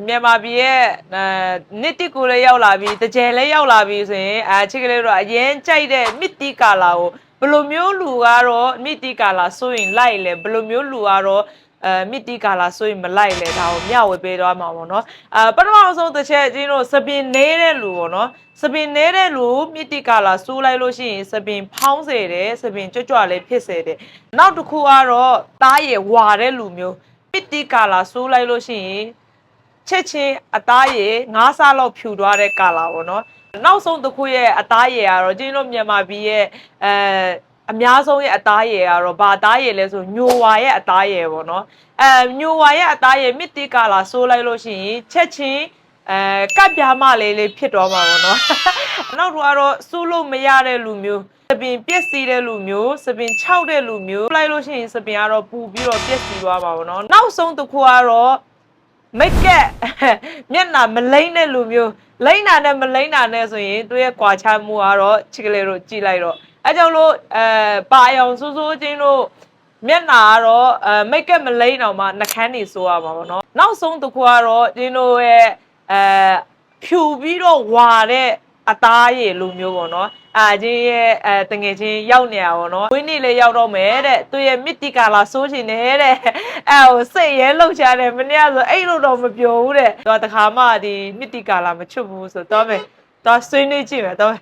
မြန်မာပြည်ရဲ့နှစ်တိကိုလည်းရောက်လာပြီတကြယ်လည်းရောက်လာပြီဆိုရင်ချစ်ကလေးတို့အရင်ကြိုက်တဲ့မြစ်တီကာလာကိုဘယ်လိုမျိုးလူကတော့မြစ်တီကာလာဆိုရင်လိုက်လဲဘယ်လိုမျိုးလူကတော့မြစ်တီကာလာဆိုရင်မလိုက်လဲဒါကိုမျှဝေပေးသွားမှာပေါ့နော်ပထမဆုံးတစ်ချက်ချင်းတို့စပင်နေတဲ့လူပေါ့နော်စပင်နေတဲ့လူမြစ်တီကာလာစိုးလိုက်လို့ရှိရင်စပင်ဖောင်းစေတယ်စပင်ကြွကြွလေးဖြစ်စေတယ်နောက်တစ်ခုကတော့တားရဝါတဲ့လူမျိုးမြစ်တီကာလာစိုးလိုက်လို့ရှိရင်ချက်ချင်းအသားရည်9ဆလောက်ဖြူသွားတဲ့ကာလာပေါ့နော်နောက်ဆုံးတစ်ခုရဲ့အသားရည်ကတော့ကျင်းတို့မြန်မာပြည်ရဲ့အများဆုံးရဲ့အသားရည်ကတော့ဘာအသားရည်လဲဆိုညိုဝါရဲ့အသားရည်ပေါ့နော်ညိုဝါရဲ့အသားရည်မြစ်တီကာလာစိုးလိုက်လို့ရှိရင်ချက်ချင်းကပ်ပြားမလေးဖြစ်သွားမှာပေါ့နော်နောက်တော့ကတော့စိုးလို့မရတဲ့လူမျိုးစပင်ပြက်စီးတဲ့လူမျိုးစပင်ခြောက်တဲ့လူမျိုးလိုက်လို့ရှိရင်စပင်ကတော့ပူပြီးတော့ပြက်စီးသွားမှာပေါ့နော်နောက်ဆုံးတစ်ခုကတော့မိတ်ကက်မျက်နှာမလိမ့်တဲ့လူမျိုးလိမ့်တာနဲ့မလိမ့်တာနဲ့ဆိုရင်သူရဲ့ကွာခြားမှုကတော့ချစ်ကလေးတို့ကြည့်လိုက်တော့အဲကြောင့်လို့ပါအောင်စိုးစိုးချင်းတို့မျက်နှာကတော့မိတ်ကက်မလိမ့်တော့မှနှကန်းနေစိုးရမှာပေါ့နော်နောက်ဆုံးတစ်ခုကတော့ချင်းတို့ရဲ့ဖြူပြီးတော့ဝါတဲ့အသားရည်လူမျိုးပေါ့နော်ချင်းရဲ့တငယ်ချင်းရောက်နေရပါတော့ဝင်းနေလေးရောက်တော့မယ်တဲ့သူရဲ့မစ်တီကာလာစိုးချင်တယ်တဲ့ဟိုစိတ်ရဲလှုပ်ရှားတယ်မနေ့ကဆိုအဲ့လိုတော့မပြောဘူးတဲ့သူကတခါမှဒီမစ်တီကာလာမချွတ်ဘူးဆိုတော့မယ်တော့ဆွေးနွေးကြည့်မယ်တော့